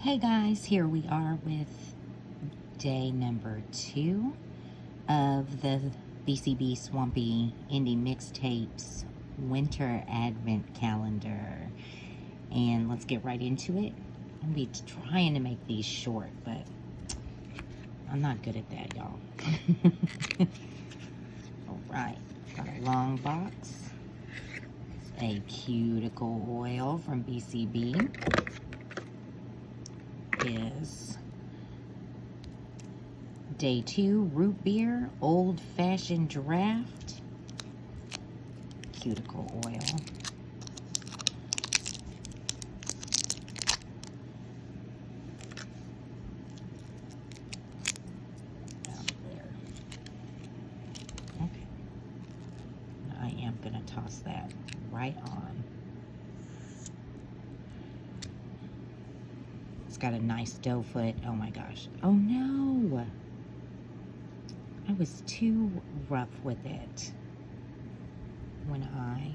Hey guys, here we are with day number 2 of the BCB Swampy Indie Mixtapes Winter Advent Calendar. And let's get right into it. I'm going to be trying to make these short, but I'm not good at that, y'all. Alright, got a long box. It's a cuticle oil from BCB. Is day 2 root beer old fashioned draft cuticle oil. Down there. Okay. I am gonna toss that right on. Got a nice dough foot. Oh my gosh. Oh no. I was too rough with it when I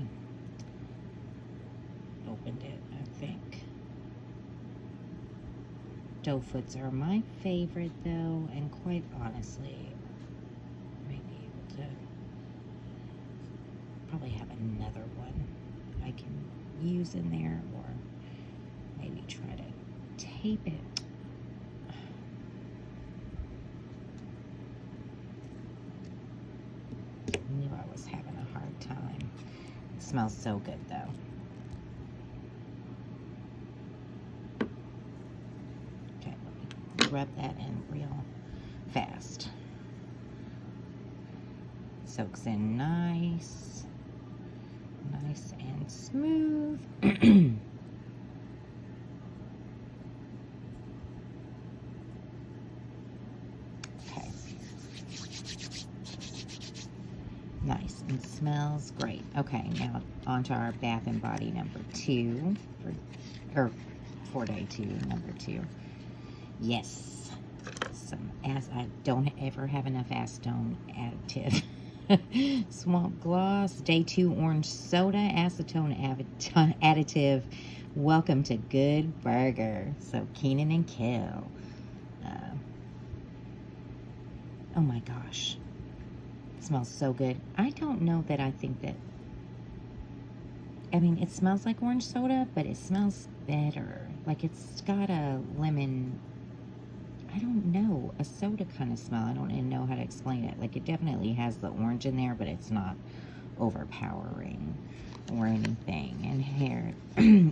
opened it, I think. Dough foots are my favorite though, and quite honestly, I may be able to probably have another one I can use in there, or maybe try to tape it. I knew I was having a hard time. It smells so good though. Okay, let me rub that in real fast. Soaks in nice and smooth. Nice, and smells great. Okay, now on to our Bath and Body number 2 for day 2, number 2. Yes, as I don't ever have enough acetone additive. Swamp Gloss, day 2 orange soda, acetone additive. Welcome to Good Burger. So Keenan and Kel. Oh my gosh. Smells so good. I don't know that I think that, I mean, it smells like orange soda, but it smells better. Like it's got a lemon, I don't know, a soda kind of smell. I don't even know how to explain it. Like it definitely has the orange in there, but it's not overpowering or anything. And here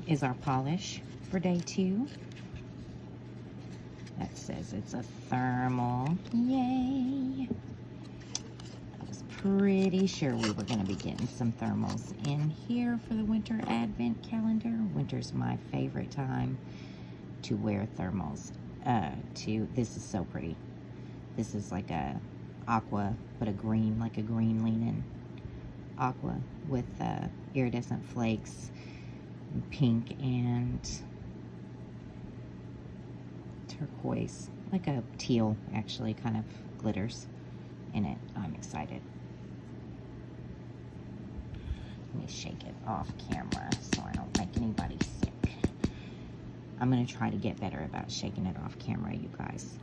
is our polish for day 2. That says it's a thermal. Yay! Pretty sure we were going to be getting some thermals in here for the winter advent calendar. Winter's my favorite time to wear thermals. This is so pretty. This is like a aqua, but a green, like a green leaning aqua with iridescent flakes, pink and turquoise, like a teal actually, kind of glitters in it. I'm excited. Let me shake it off camera so I don't make anybody sick. I'm going to try to get better about shaking it off camera, you guys.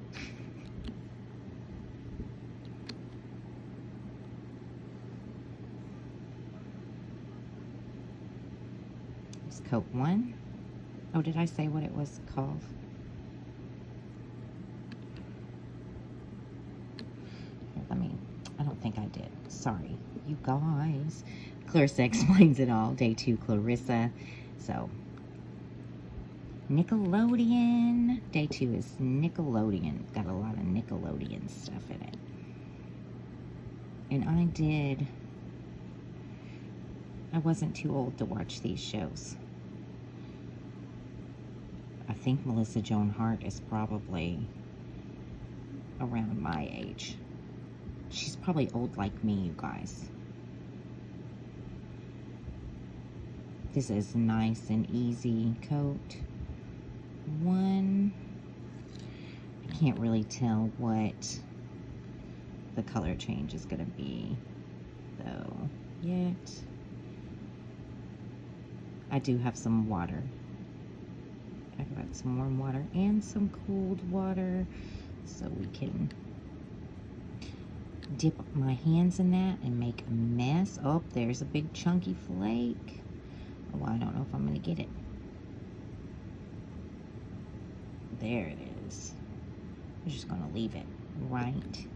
It's Coke 1. Oh, did I say what it was called? Here, I don't think I did. Sorry, you guys. Clarissa explains it all. Day 2, Clarissa. So, Nickelodeon. Day 2 is Nickelodeon. Got a lot of Nickelodeon stuff in it. And I wasn't too old to watch these shows. I think Melissa Joan Hart is probably around my age. She's probably old like me, you guys. This is nice and easy coat. 1. I can't really tell what the color change is going to be, though, yet. I do have some water I got some warm water and some cold water so we can dip my hands in that and make a mess. Oh, there's a big chunky flake. Oh, I don't know if I'm going to get it. There it is. I'm just going to leave it right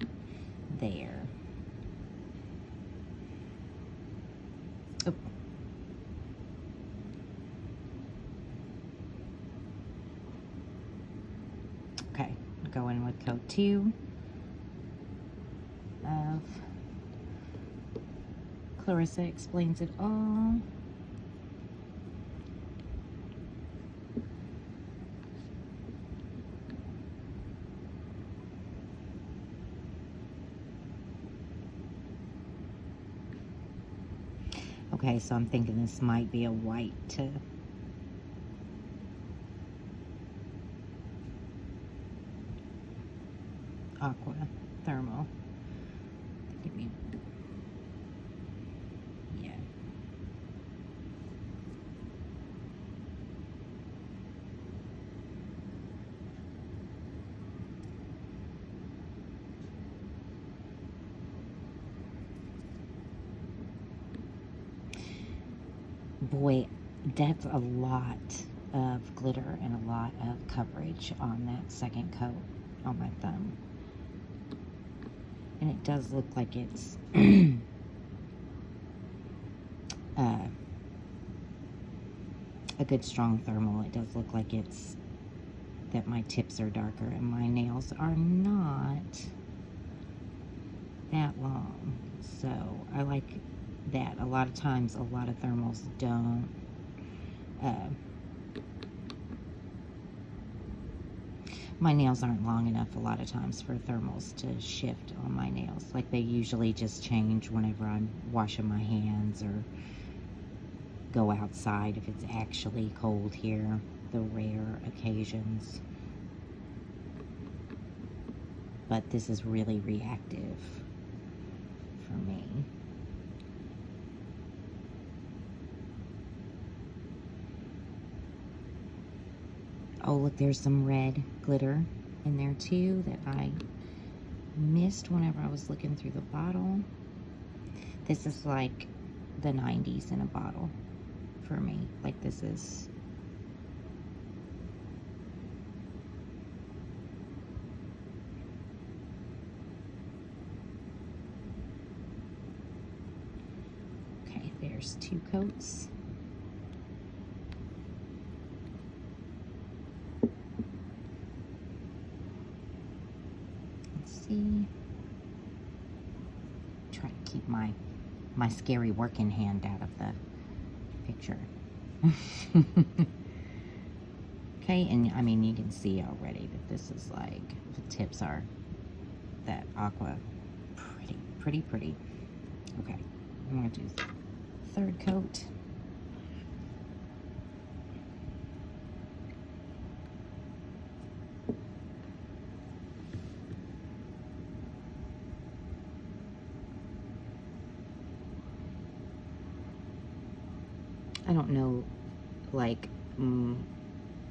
there. Oh. Okay, go in with coat 2 of Clarissa Explains It All. Okay, so I'm thinking this might be a white to aqua thermal. Give me, yeah. Boy, that's a lot of glitter and a lot of coverage on that second coat on my thumb. And it does look like it's a good strong thermal. It does look like it's that my tips are darker and my nails are not that long. So I like that. A lot of times, a lot of thermals don't my nails aren't long enough a lot of times for thermals to shift on my nails. Like, they usually just change whenever I'm washing my hands or go outside if it's actually cold here, the rare occasions. But this is really reactive for me. Oh, look, there's some red glitter in there too that I missed whenever I was looking through the bottle. This is like the 90s in a bottle for me. Like, this is... Okay, there's 2 coats. See, try to keep my scary working hand out of the picture. Okay, and I mean, you can see already that this is like, the tips are that aqua. Pretty. Okay, I'm gonna do third coat. I don't know, like,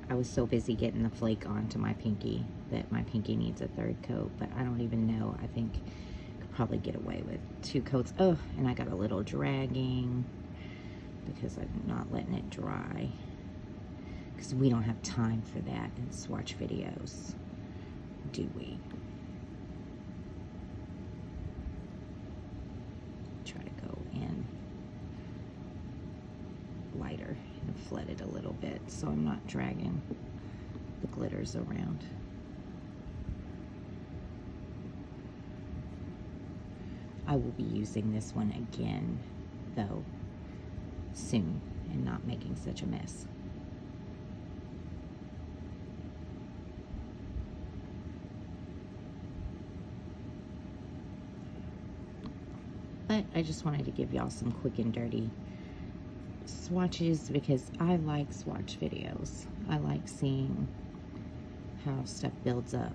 I was so busy getting the flake onto my pinky that my pinky needs a third coat, but I don't even know. I think I could probably get away with 2 coats. Oh, and I got a little dragging because I'm not letting it dry, because we don't have time for that in swatch videos, do we? Try to go in lighter and flood it a little bit so I'm not dragging the glitters around. I will be using this one again though soon and not making such a mess. But I just wanted to give y'all some quick and dirty swatches because I like swatch videos. I like seeing how stuff builds up,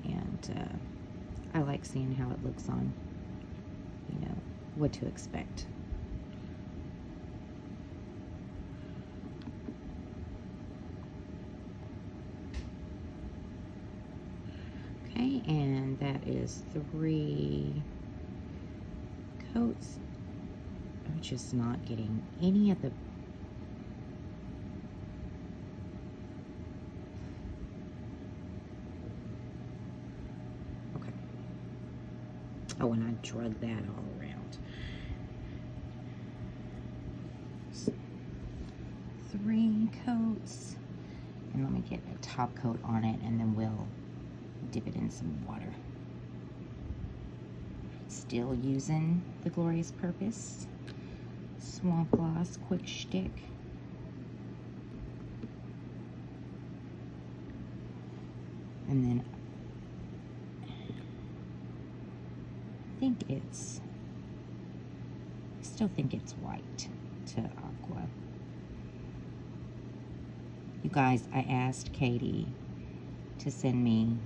and I like seeing how it looks on, you know, what to expect. Okay, and that is 3 coats. I'm just not getting any of the... Okay. Oh, and I drug that all around. 3 coats. And let me get a top coat on it, and then we'll dip it in some water. Still using the Glorious Purpose Swamp Gloss Quick Stick. And then I still think it's white to aqua. You guys, I asked Katie to send me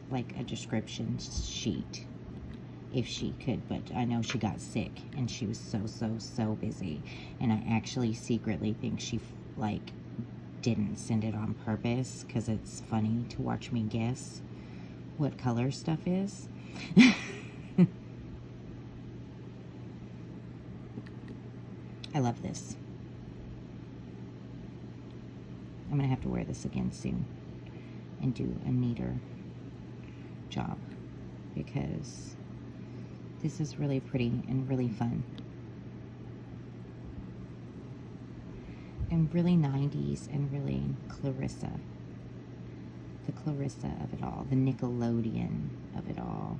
like a description sheet if she could, but I know she got sick and she was so busy, and I actually secretly think she like didn't send it on purpose because it's funny to watch me guess what color stuff is. I love this. I'm gonna have to wear this again soon and do a neater job, because this is really pretty and really fun and really 90s and really Clarissa, the Clarissa of it all, the Nickelodeon of it all.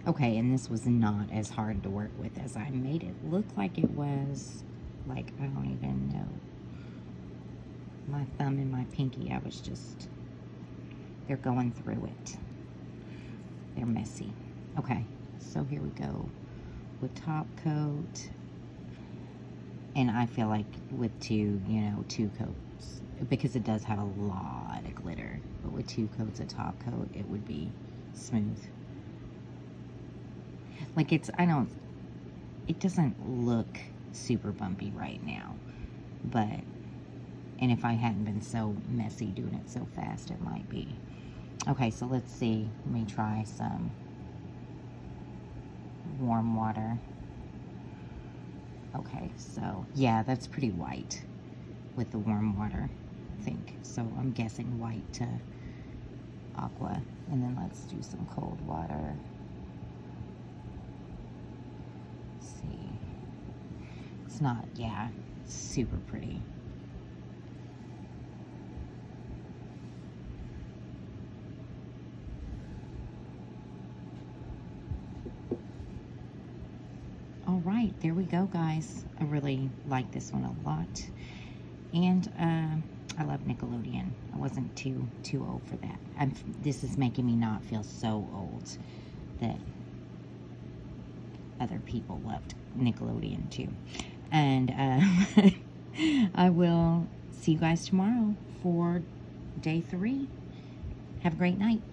Okay, and this was not as hard to work with as I made it look like it was. Like, I don't even know. My thumb and my pinky, I was just, they're going through it. They're messy. Okay, so here we go with top coat. And I feel like with 2 coats, because it does have a lot of glitter, but with 2 coats of top coat, it would be smooth. Like it doesn't look super bumpy right now, but, and if I hadn't been so messy doing it so fast, it might be. Okay, so let's see. Let me try some warm water. Okay, so yeah, that's pretty white with the warm water, I think. So I'm guessing white to aqua. And then let's do some cold water. It's not, yeah, super pretty. All right, there we go, guys. I really like this one a lot. And I love Nickelodeon. I wasn't too old for that. This is making me not feel so old that other people loved Nickelodeon too. And I will see you guys tomorrow for day 3. Have a great night.